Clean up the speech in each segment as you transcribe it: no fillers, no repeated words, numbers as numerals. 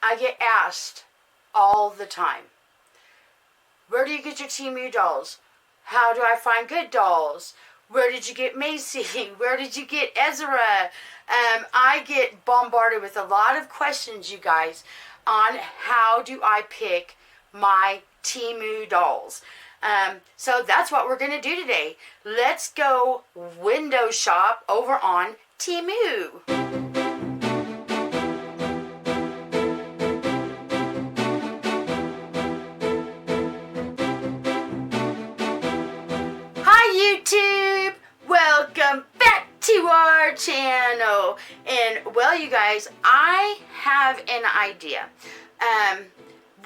I get asked all the time, where do you get your Temu dolls? How do I find good dolls? Where did you get Macy? Where did you get Ezra? I get bombarded with a lot of questions, you guys, on how do I pick my Temu dolls. So that's what we're going to do today. Let's go window shop over on Temu. YouTube, welcome back to our channel. And well, you guys, I have an idea.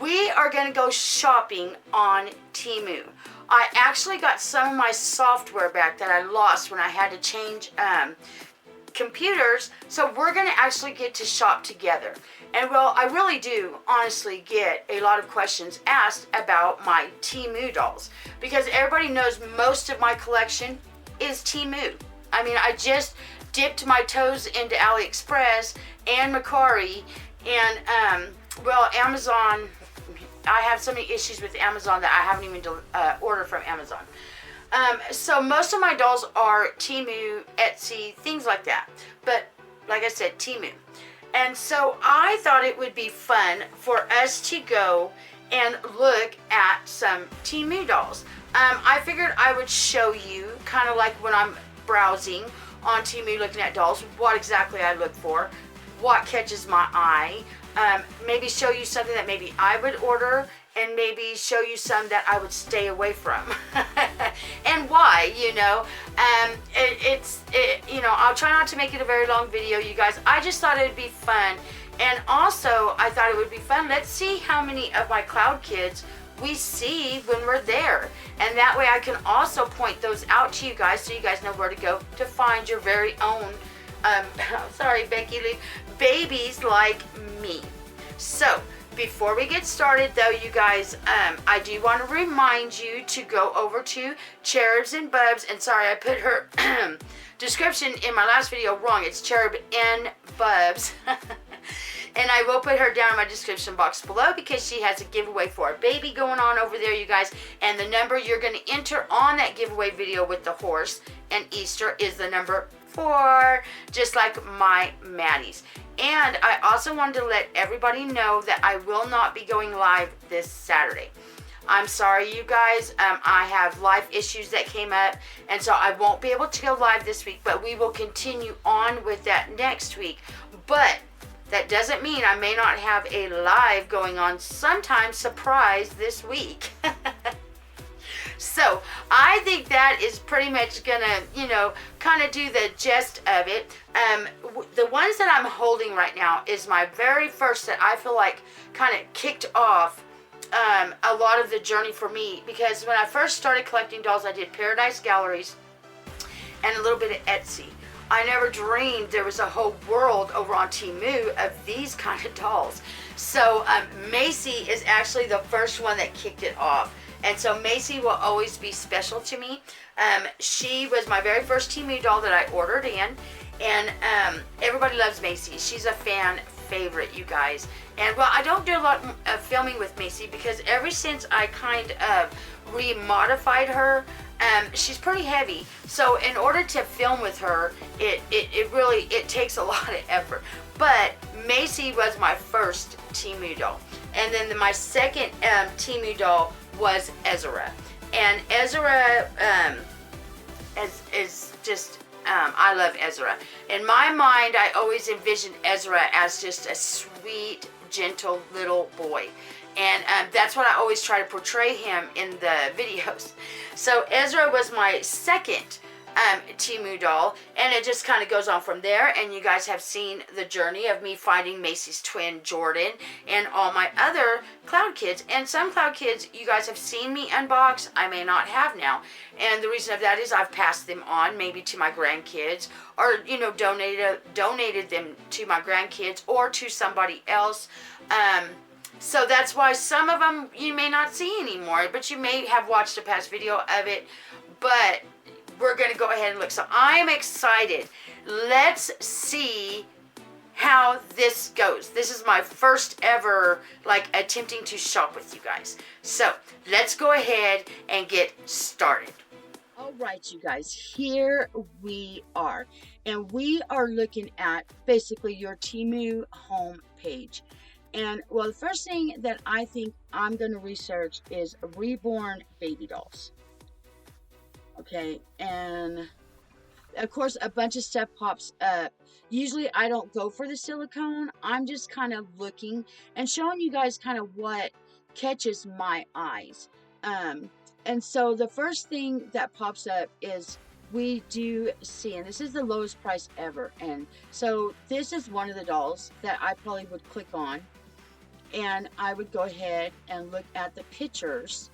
We are going to go shopping on Temu. I actually got some of my software back that I lost when I had to change computers, so we're going to actually get to shop together. And well, I really do honestly get a lot of questions asked about my Temu dolls, because everybody knows most of my collection is Temu. I mean, I just dipped my toes into AliExpress and Mercari, and well, Amazon. I have so many issues with Amazon that I haven't even ordered from Amazon. So most of my dolls are Temu, Etsy, things like that. But like I said, Temu. And so I thought it would be fun for us to go and look at some Temu dolls. I figured I would show you, kind of like when I'm browsing on Temu looking at dolls, what exactly I look for, what catches my eye, maybe show you something that maybe I would order, and maybe show you some that I would stay away from. And why, you know. You know, I'll try not to make it a very long video, you guys. I just thought it would be fun. And also, I thought it would be fun. Let's see how many of my Cloud Kids we see when we're there. And that way I can also point those out to you guys, so you guys know where to go to find your very own, sorry, Becky Lee, babies like me. So, before we get started though, you guys, I do want to remind you to go over to Cherubs and Bubs, and sorry, I put her description in my last video wrong. It's Cherub and Bubs. And I will put her down in my description box below, because she has a giveaway for a baby going on over there, you guys. And the number you're going to enter on that giveaway video with the horse and Easter is the number 4, just like my Maddie's. And I also wanted to let everybody know that I will not be going live this Saturday. I'm sorry, you guys. I have life issues that came up, and so I won't be able to go live this week, but we will continue on with that next week. But that doesn't mean I may not have a live going on sometime surprise this week. So, I think that is pretty much gonna, you know, kind of do the gist of it. The ones that I'm holding right now is my very first that I feel like kind of kicked off a lot of the journey for me. Because when I first started collecting dolls, I did Paradise Galleries and a little bit of Etsy. I never dreamed there was a whole world over on Temu of these kind of dolls. So, Macy is actually the first one that kicked it off. And so Macy will always be special to me. She was my very first Temu doll that I ordered in. And everybody loves Macy. She's a fan favorite, you guys. And well, I don't do a lot of filming with Macy, because ever since I kind of remodified her, she's pretty heavy. So in order to film with her, it really takes a lot of effort. But Macy was my first Temu doll. And then my second Temu doll was Ezra. And Ezra is just, I love Ezra. In my mind, I always envisioned Ezra as just a sweet, gentle little boy. And that's what I always try to portray him in the videos. So Ezra was my second Temu doll, and it just kind of goes on from there. And you guys have seen the journey of me finding Macy's twin Jordan and all my other Cloud Kids. And some Cloud Kids you guys have seen me unbox, I may not have now. And the reason of that is I've passed them on maybe to my grandkids, or you know, donated them to my grandkids or to somebody else. So that's why some of them you may not see anymore, but you may have watched a past video of it. But we're going to go ahead and look. So I'm excited. Let's see how this goes. This is my first ever like attempting to shop with you guys. So let's go ahead and get started. All right, you guys, here we are. And we are looking at basically your Temu home page. And well, the first thing that I think I'm going to research is reborn baby dolls. Okay, and of course a bunch of stuff pops up. Usually I don't go for the silicone. I'm just kind of looking and showing you guys kind of what catches my eyes. And so the first thing that pops up is we do see, and this is the lowest price ever, and so this is one of the dolls that I probably would click on, and I would go ahead and look at the pictures.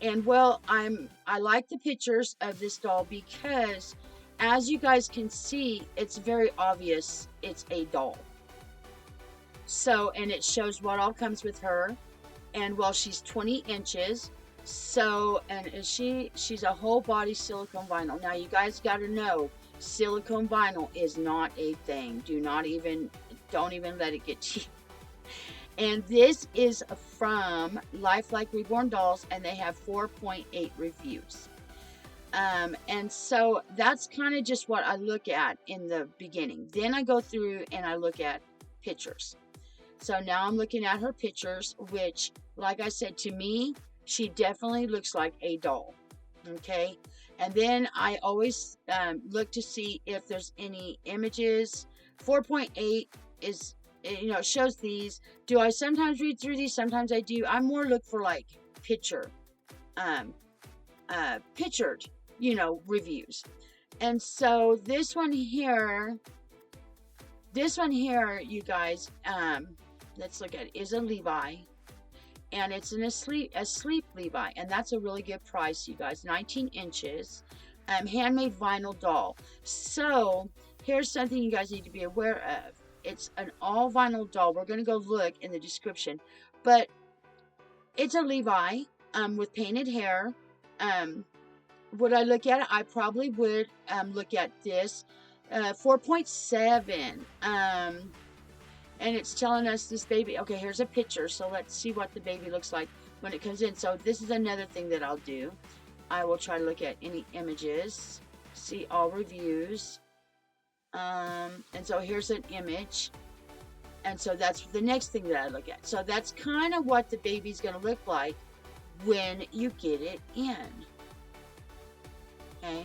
And well, I like the pictures of this doll because as you guys can see, it's very obvious it's a doll. So, and it shows what all comes with her. And well, she's 20 inches. So, and she's a whole body silicone vinyl. Now you guys got to know, silicone vinyl is not a thing. Don't even let it get to you. And this is from Lifelike Reborn Dolls, and they have 4.8 reviews. And so that's kind of just what I look at in the beginning. Then I go through and I look at pictures. So now I'm looking at her pictures, which, like I said, to me, she definitely looks like a doll. Okay. And then I always look to see if there's any images. 4.8 is, you know, shows these. Do I sometimes read through these? Sometimes I do. I more look for like pictured, you know, reviews. And so this one here, you guys, let's look at it, is a Levi, and it's an asleep Levi, and that's a really good price, you guys. 19 inches, handmade vinyl doll. So here's something you guys need to be aware of. It's an all vinyl doll. We're going to go look in the description, but it's a Levi with painted hair. Would I look at it? I probably would look at this. 4.7. And it's telling us this baby. Okay, here's a picture. So let's see what the baby looks like when it comes in. So this is another thing that I'll do. I will try to look at any images, see all reviews. And so here's an image. And so that's the next thing that I look at. So that's kind of what the baby's going to look like when you get it in. Okay.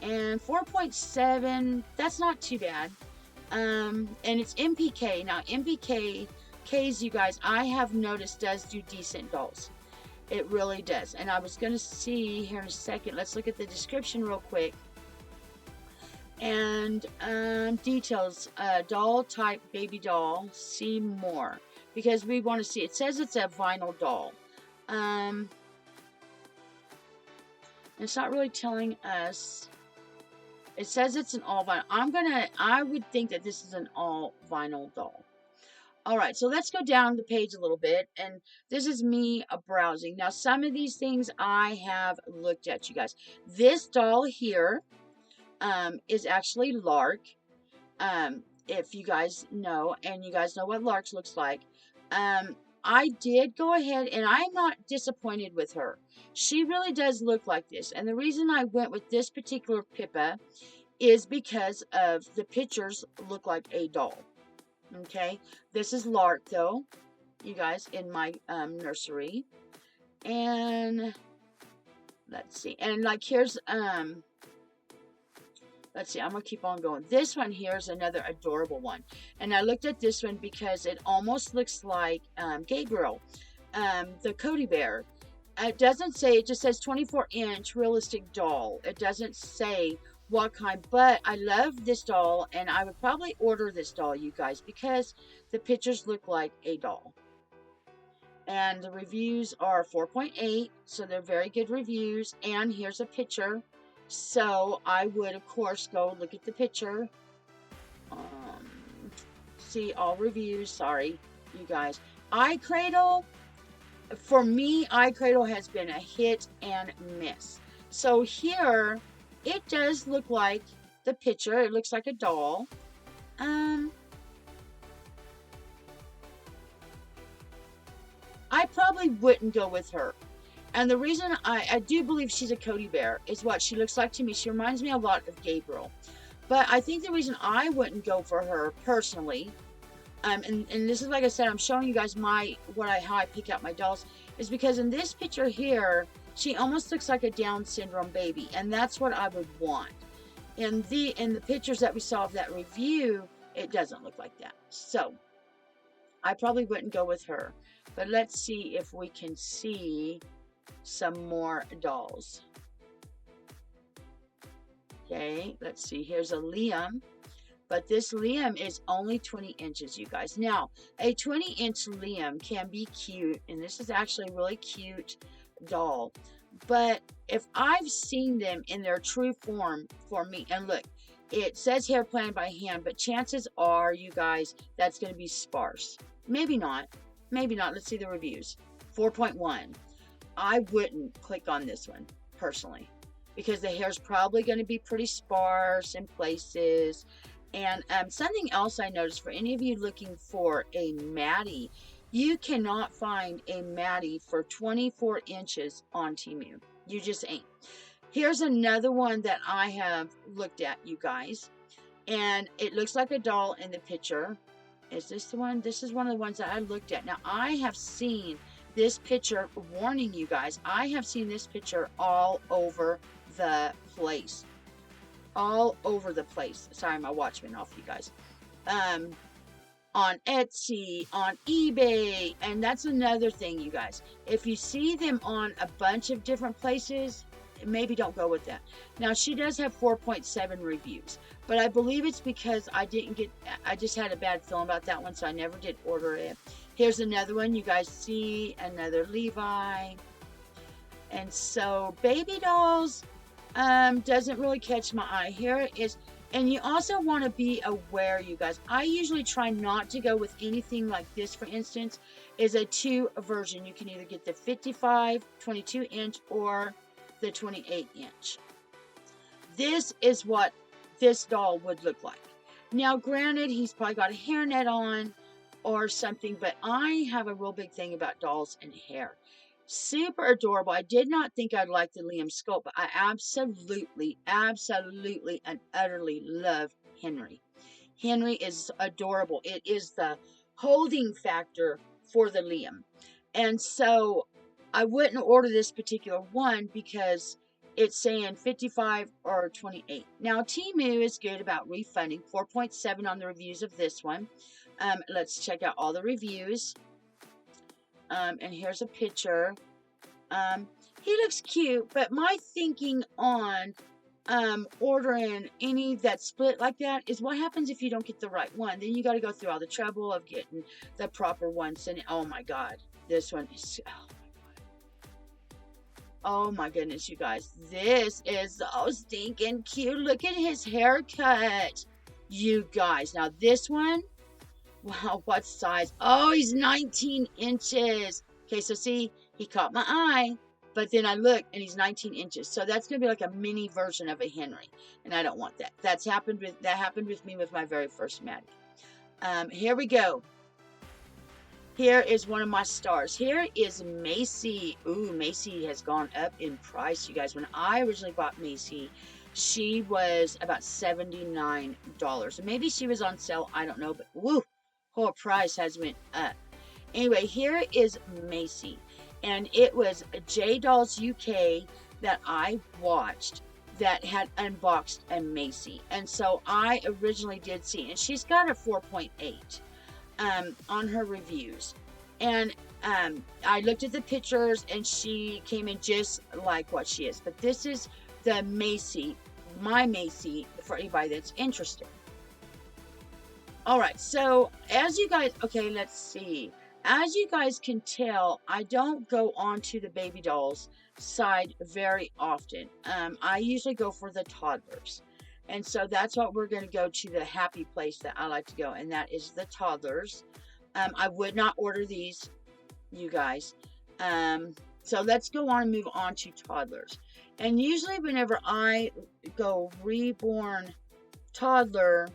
And 4.7, that's not too bad. And it's MPK. Now, MPKs, you guys, I have noticed does do decent dolls. It really does. And I was going to see here in a second. Let's look at the description real quick. And details, doll type baby doll, see more. Because we want to see, it says it's a vinyl doll. It's not really telling us. It says it's an all vinyl. I would think that this is an all vinyl doll. All right, so let's go down the page a little bit, and this is me browsing. Now, some of these things I have looked at, you guys. This doll here is actually Lark. If you guys know, and you guys know what Lark looks like. I did go ahead, and I'm not disappointed with her. She really does look like this. And the reason I went with this particular Pippa is because of the pictures look like a doll. Okay. This is Lark, though, you guys, in my nursery. And let's see. And like here's, let's see, I'm going to keep on going. This one here is another adorable one. And I looked at this one because it almost looks like Gabriel, the Cody Bear. It doesn't say, it just says 24-inch realistic doll. It doesn't say what kind, but I love this doll, and I would probably order this doll, you guys, because the pictures look like a doll. And the reviews are 4.8, so they're very good reviews. And here's a picture. So I would, of course, go look at the picture. See all reviews. Sorry, you guys. iCradle, for me, iCradle has been a hit and miss. So here, it does look like the picture. It looks like a doll. I probably wouldn't go with her. And the reason I do believe she's a Cody Bear is what she looks like to me. She reminds me a lot of Gabriel. But I think the reason I wouldn't go for her personally, and this is, like I said, I'm showing you guys how I pick out my dolls, is because in this picture here, she almost looks like a Down syndrome baby, and that's what I would want. In the pictures that we saw of that review, it doesn't look like that. So I probably wouldn't go with her. But let's see if we can see some more dolls. Okay, let's see. Here's a Liam. But this Liam is only 20 inches, you guys. Now, a 20-inch Liam can be cute, and this is actually a really cute doll. But if I've seen them in their true form for me, and look, it says hair planned by hand, but chances are, you guys, that's going to be sparse. Maybe not. Maybe not. Let's see the reviews. 4.1. I wouldn't click on this one, personally, because the hair's probably going to be pretty sparse in places. And something else I noticed, for any of you looking for a Maddie, you cannot find a Maddie for 24 inches on Temu. You just ain't. Here's another one that I have looked at, you guys. And it looks like a doll in the picture. Is this the one? This is one of the ones that I looked at. Now, I have seen this picture, warning you guys, I have seen this picture all over the place. All over the place. Sorry, my watch went off, you guys. On Etsy, on eBay, and that's another thing, you guys. If you see them on a bunch of different places, maybe don't go with that. Now, she does have 4.7 reviews, but I believe it's because I just had a bad feeling about that one, so I never did order it. Here's another one. You guys see another Levi. And so, baby dolls doesn't really catch my eye. Here it is. And you also want to be aware, you guys. I usually try not to go with anything like this, for instance, is a 2 version. You can either get the 55, 22 inch, or the 28 inch. This is what this doll would look like. Now, granted, he's probably got a hairnet on or something, but I have a real big thing about dolls and hair. Super adorable. I did not think I'd like the Liam sculpt, but I absolutely, and utterly love Henry. Henry is adorable. It is the holding factor for the Liam. And so I wouldn't order this particular one because it's saying 55 or 28. Now, Temu is good about refunding. 4.7 on the reviews of this one. Let's check out all the reviews. And here's a picture. He looks cute, but my thinking on ordering any that split like that is, what happens if you don't get the right one? Then you got to go through all the trouble of getting the proper ones. And oh my God, this one is, oh my goodness, you guys, this is so stinking cute. Look at his haircut, you guys. Now this one, wow, what size? Oh, he's 19 inches. Okay, so see, he caught my eye, but then I look and he's 19 inches. So that's going to be like a mini version of a Henry, and I don't want that. That happened with me with my very first Maddie. Here we go. Here is one of my stars. Here is Macy. Ooh, Macy has gone up in price, you guys. When I originally bought Macy, she was about $79. Maybe she was on sale, I don't know, but woo, her price has went up. Anyway, here is Macy, and it was J Dolls UK that I watched that had unboxed a Macy, and so I originally did see, and she's got a 4.8 on her reviews, and I looked at the pictures, and she came in just like what she is. But this is the Macy, my Macy, for anybody that's interested. All right, so as you guys, okay, let's see. As you guys can tell, I don't go onto the baby dolls side very often. I usually go for the toddlers. And so that's what we're going to go to, the happy place that I like to go, and that is the toddlers. I would not order these, you guys. So let's go on and move on to toddlers. And usually whenever I go reborn toddler,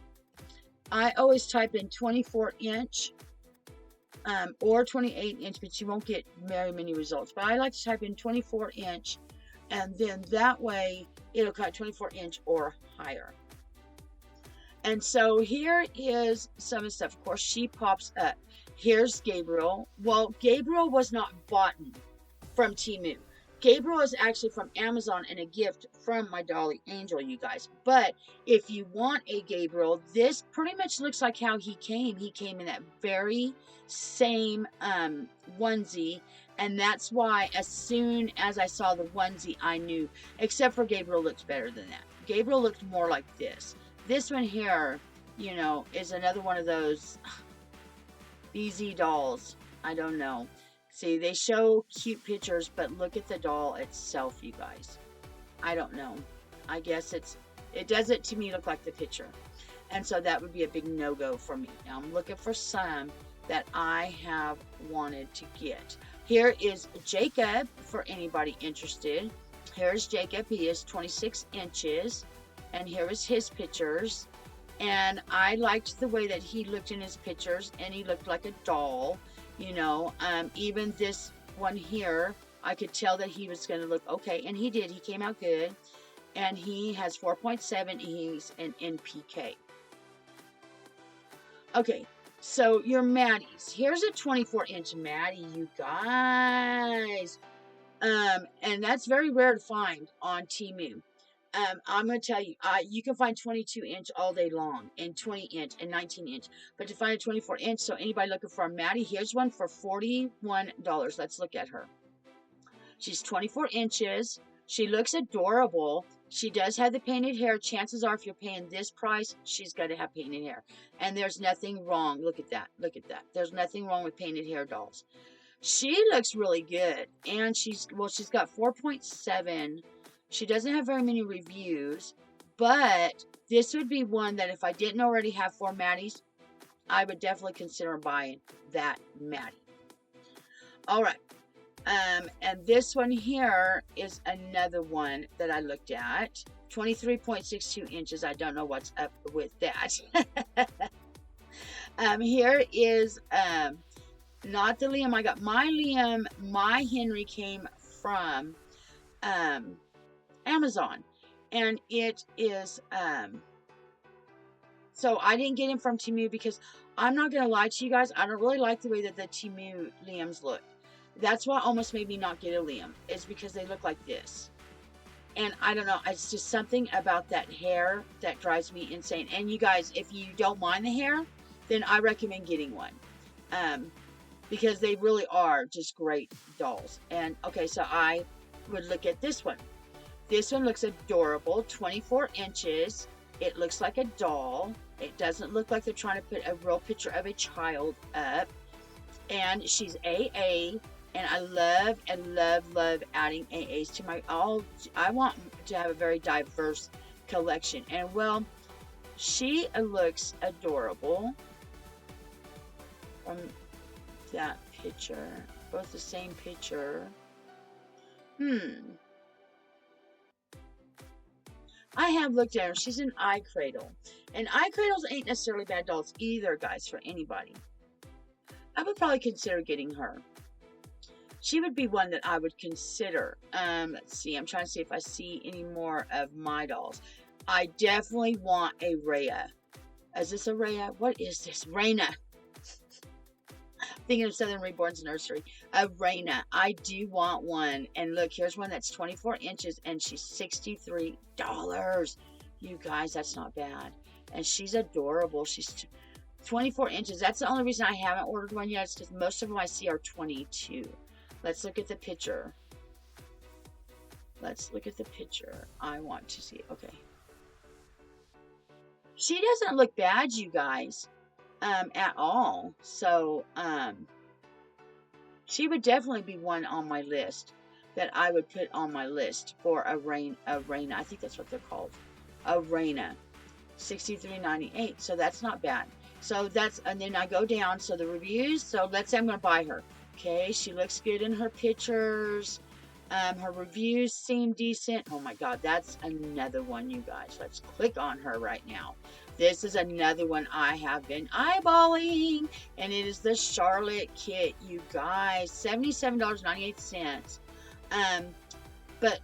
I always type in 24 inch. or 28-inch, but you won't get very many results. But I like to type in 24-inch, and then that way it'll cut 24-inch or higher. And so here is some of the stuff. Of course, she pops up. Here's Gabriel. Well, Gabriel was not bought from Temu. Gabriel is actually from Amazon and a gift from my Dolly Angel, you guys. But if you want a Gabriel, this pretty much looks like how he came. He came in that very same onesie. And that's why as soon as I saw the onesie, I knew. Except for Gabriel looks better than that. Gabriel looked more like this. This one here, you know, is another one of those BZ dolls. I don't know. See, they show cute pictures, but look at the doll itself, you guys. I don't know. I guess it doesn't to me look like the picture. And so that would be a big no-go for me. Now I'm looking for some that I have wanted to get. Here is Jacob for anybody interested. Here's Jacob. He is 26 inches. And here is his pictures. And I liked the way that he looked in his pictures, and he looked like a doll. You know, even this one here, I could tell that he was going to look okay. And he did. He came out good. And he has 4.7. He's an NPK. Okay, so your Maddies. Here's a 24-inch Maddie, you guys. And that's very rare to find on Temu. I'm going to tell you, you can find 22-inch all day long, and 20-inch, and 19-inch. But to find a 24-inch, so anybody looking for a Maddie, here's one for $41. Let's look at her. She's 24 inches. She looks adorable. She does have the painted hair. Chances are if you're paying this price, she's got to have painted hair. And there's nothing wrong. Look at that. Look at that. There's nothing wrong with painted hair dolls. She looks really good. And she's got 4.7. She doesn't have very many reviews, but this would be one that if I didn't already have 4 Maddies, I would definitely consider buying that Maddie. All right. And this one here is another one that I looked at. 23.62 inches. I don't know what's up with that. Here is not the Liam I got. My Liam, my Henry came from Amazon, and it is so I didn't get him from Temu because I'm not gonna lie to you guys, I don't really like the way that the Temu Liams look. That's why almost made me not get a Liam, is because they look like this. And I don't know, it's just something about that hair that drives me insane. And you guys, if you don't mind the hair, then I recommend getting one, because they really are just great dolls. And okay, so I would look at this one. This one looks adorable, 24 inches. It looks like a doll. It doesn't look like they're trying to put a real picture of a child up. And she's AA. And I love adding AAs to my I want to have a very diverse collection. And well, she looks adorable from that picture. Both the same picture. I have looked at her. She's an eye cradle. And eye cradles ain't necessarily bad dolls either, guys, for anybody. I would probably consider getting her. She would be one that I would consider. Let's see. I'm trying to see if I see any more of my dolls. I definitely want a Rhea. Is this a Rhea? What is this? Raina. Thinking of Southern Reborn's nursery. A Raina. I do want one. And look, here's one that's 24 inches and she's $63. You guys, that's not bad. And she's adorable. She's 24 inches. That's the only reason I haven't ordered one yet. It's because most of them I see are 22. Let's look at the picture. Let's look at the picture. I want to see. Okay. She doesn't look bad, you guys, at all. So, she would definitely be one on my list that I would put on my list for a Raina. I think that's what they're called. A Raina. $63.98. So that's not bad. So that's, and then I go down. So the reviews. So let's say I'm going to buy her. Okay, she looks good in her pictures. Her reviews seem decent. Oh my God, that's another one, you guys. Let's click on her right now. This is another one I have been eyeballing, and it is the Charlotte kit, you guys. $77.98. But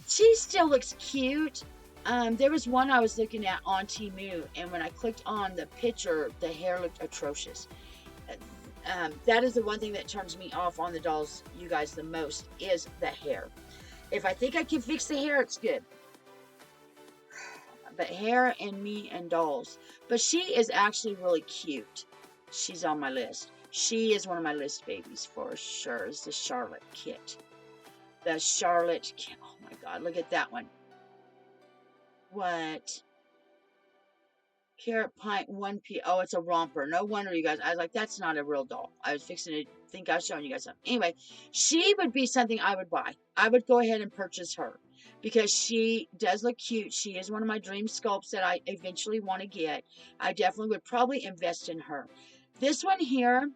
she still looks cute. There was one I was looking at on Temu, and when I clicked on the picture, the hair looked atrocious. That is the one thing that turns me off on the dolls, you guys, the most, is the hair. If I think I can fix the hair, it's good. But hair and me and dolls. But she is actually really cute. She's on my list. She is one of my list babies for sure. Is the Charlotte kit. The Charlotte kit. Oh my God, look at that one. What? Carrot Pint 1P. Oh, it's a romper. No wonder, you guys. I was like, that's not a real doll. I was fixing to think I was showing you guys something. Anyway, she would be something I would buy. I would go ahead and purchase her because she does look cute. She is one of my dream sculpts that I eventually want to get. I definitely would probably invest in her. This one here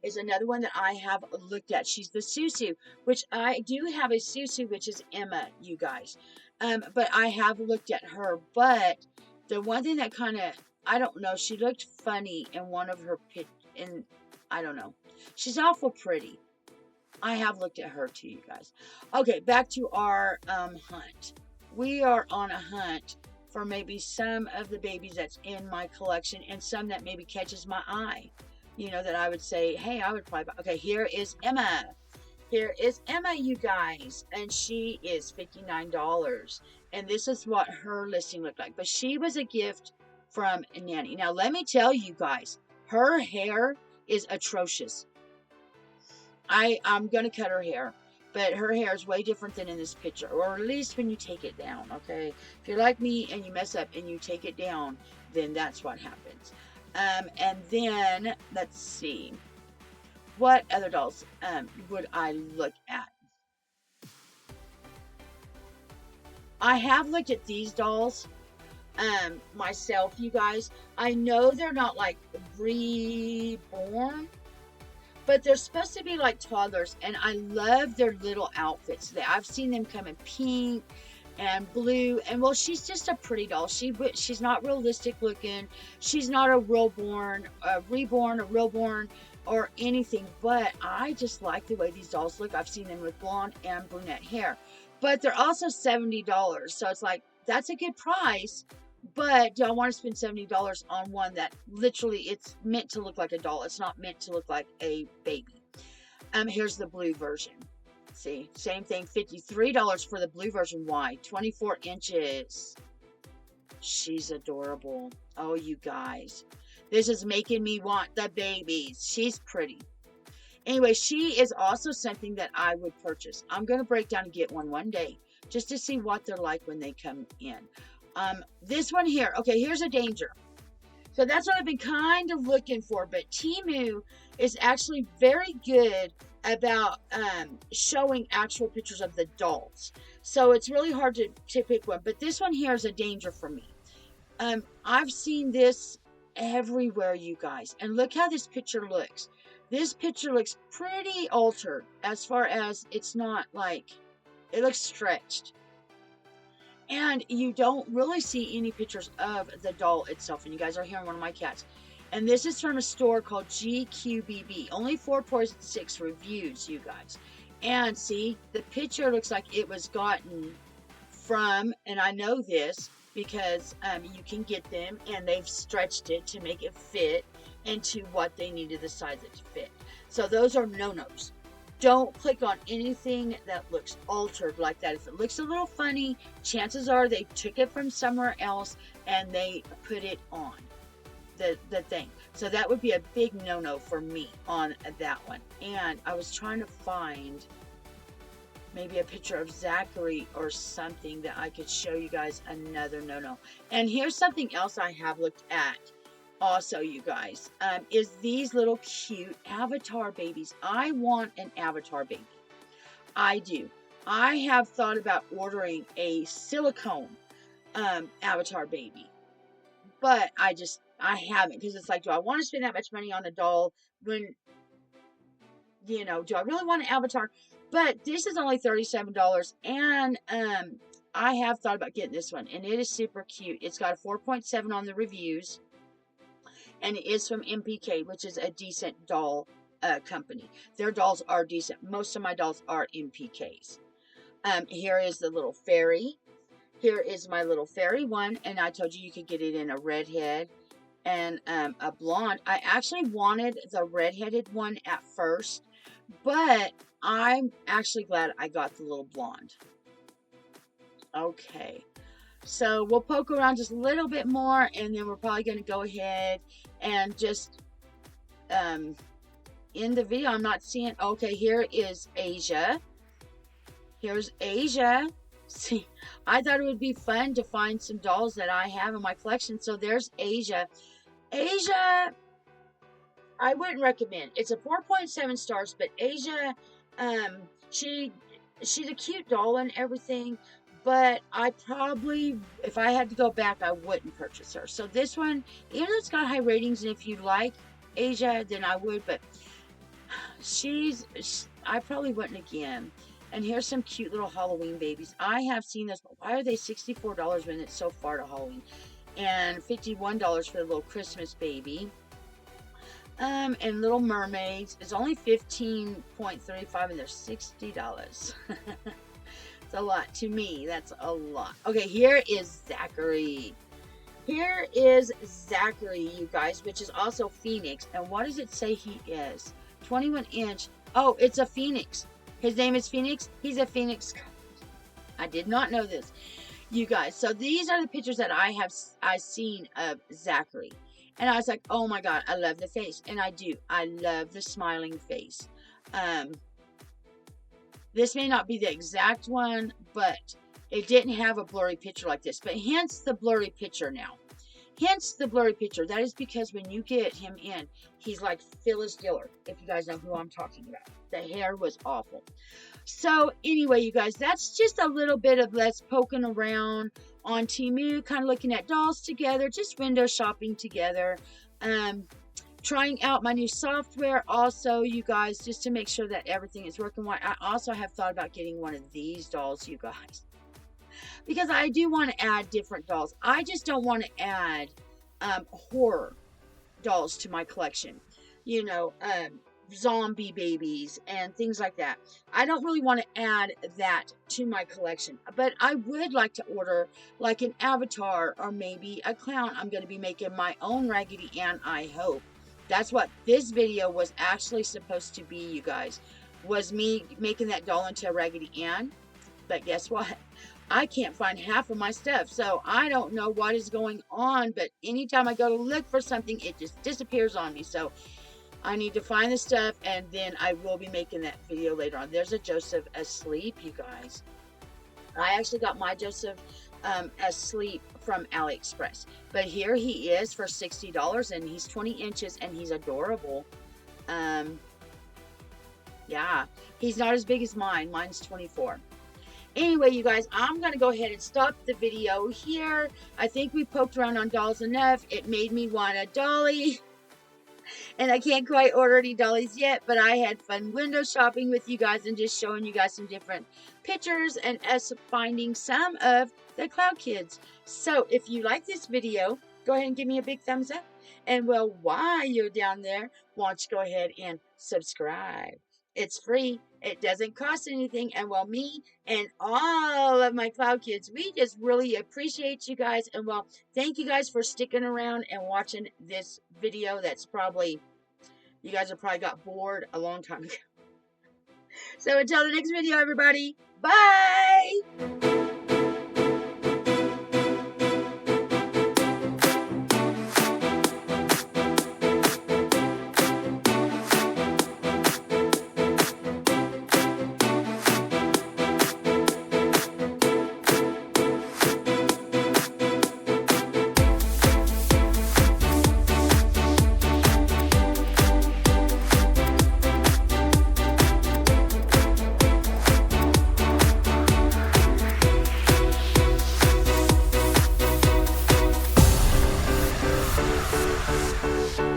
is another one that I have looked at. She's the Susu, which I do have a Susu, which is Emma, you guys. But I have looked at her. But the one thing that kind of, I don't know, she looked funny in one of her in, I don't know. She's awful pretty. I have looked at her too, you guys. Okay, back to our hunt. We are on a hunt for maybe some of the babies that's in my collection and some that maybe catches my eye. You know, that I would say, hey, I would probably buy. Okay, here is Emma. Here is Emma, you guys. And she is $59. And this is what her listing looked like. But she was a gift from Nanny. Now, let me tell you guys, her hair is atrocious. I'm going to cut her hair. But her hair is way different than in this picture. Or at least when you take it down, okay? If you're like me and you mess up and you take it down, then that's what happens. And then, let's see. What other dolls would I look at? I have looked at these dolls myself, you guys. I know they're not like reborn, but they're supposed to be like toddlers, and I love their little outfits. I've seen them come in pink and blue, and well, she's just a pretty doll. She's not realistic looking. She's not a reborn, or anything, but I just like the way these dolls look. I've seen them with blonde and brunette hair, but they're also $70, so it's like, that's a good price, but do I want to spend $70 on one that literally it's meant to look like a doll? It's not meant to look like a baby. Here's the blue version. See, same thing, $53 for the blue version. Why? 24 inches. She's adorable. Oh, you guys. This is making me want the babies. She's pretty. Anyway, she is also something that I would purchase. I'm going to break down and get one day just to see what they're like when they come in. This one here. Okay, here's a danger. So that's what I've been kind of looking for. But Temu is actually very good about showing actual pictures of the dolls. So it's really hard to pick one. But this one here is a danger for me. I've seen this everywhere, you guys. And look how this picture looks. This picture looks pretty altered as far as it's not like, it looks stretched. And you don't really see any pictures of the doll itself. And you guys are hearing one of my cats. And this is from a store called GQBB. Only 4.6 reviews, you guys. And see, the picture looks like it was gotten from, and I know this because you can get them and they've stretched it to make it fit into what they needed the size it to fit. So those are no-nos. Don't click on anything that looks altered like that. If it looks a little funny, chances are they took it from somewhere else and they put it on the thing. So that would be a big no-no for me on that one. And I was trying to find maybe a picture of Zachary or something that I could show you guys another no-no. And here's something else I have looked at also, you guys, is these little cute avatar babies. I want an avatar baby. I do. I have thought about ordering a silicone avatar baby, but I haven't, because it's like, do I want to spend that much money on a doll when, do I really want an avatar? But this is only $37, and I have thought about getting this one, and it is super cute. It's got a 4.7 on the reviews, and it is from MPK, which is a decent doll company. Their dolls are decent. Most of my dolls are MPKs. Here is the little fairy. Here is my little fairy one, and I told you you could get it in a redhead and a blonde. I actually wanted the redheaded one at first, but I'm actually glad I got the little blonde. Okay, so we'll poke around just a little bit more, and then we're probably going to go ahead and just end the video. I'm not seeing. Okay, here is Asia. Here's Asia. See, I thought it would be fun to find some dolls that I have in my collection. So there's Asia. Asia, I wouldn't recommend. It's a 4.7 stars, but Asia, she's a cute doll and everything, but I probably, if I had to go back, I wouldn't purchase her. So this one, even though it's got high ratings, and if you like Asia, then I would, but I probably wouldn't again. And here's some cute little Halloween babies. I have seen this, but why are they $64 when it's so far to Halloween? And $51 for the little Christmas baby. And Little Mermaids is only $15.35, and they're $60. It's a lot to me. That's a lot. Okay, here is Zachary. Here is Zachary, you guys, which is also Phoenix. And what does it say he is? 21 inch. Oh, it's a Phoenix. His name is Phoenix. He's a Phoenix. I did not know this, you guys. So these are the pictures that I seen of Zachary. And I was like, oh my God, I love the face. And I do. I love the smiling face. This may not be the exact one, but it didn't have a blurry picture like this. But hence the blurry picture now. Hence the blurry picture. That is because when you get him in, he's like Phyllis Diller, if you guys know who I'm talking about. The hair was awful. So anyway, you guys, that's just a little bit of let's poking around on Temu, kind of looking at dolls together, just window shopping together. Trying out my new software also, you guys, just to make sure that everything is working well. I also have thought about getting one of these dolls, you guys, because I do want to add different dolls. I just don't want to add horror dolls to my collection. You know, zombie babies and things like that. I don't really want to add that to my collection, but I would like to order like an avatar or maybe a clown. I'm going to be making my own Raggedy Ann, I hope. That's what this video was actually supposed to be, you guys, was me making that doll into a Raggedy Ann. But guess what? I can't find half of my stuff, so I don't know what is going on, but anytime I go to look for something, it just disappears on me. So I need to find the stuff, and then I will be making that video later on. There's a Joseph asleep, you guys. I actually got my Joseph asleep from AliExpress. But here he is for $60, and he's 20 inches, and he's adorable. Yeah, he's not as big as mine. Mine's 24. Anyway, you guys, I'm going to go ahead and stop the video here. I think we poked around on dolls enough. It made me want a dolly. And I can't quite order any dollies yet, but I had fun window shopping with you guys and just showing you guys some different pictures and us finding some of the Cloud Kids. So if you like this video, go ahead and give me a big thumbs up. And well, while you're down there, why don't you go ahead and subscribe? It's free. It doesn't cost anything. And well, me and all of my Cloud Kids, we just really appreciate you guys. And well, thank you guys for sticking around and watching this video. That's probably, you guys have probably got bored a long time ago. So until the next video, everybody, bye!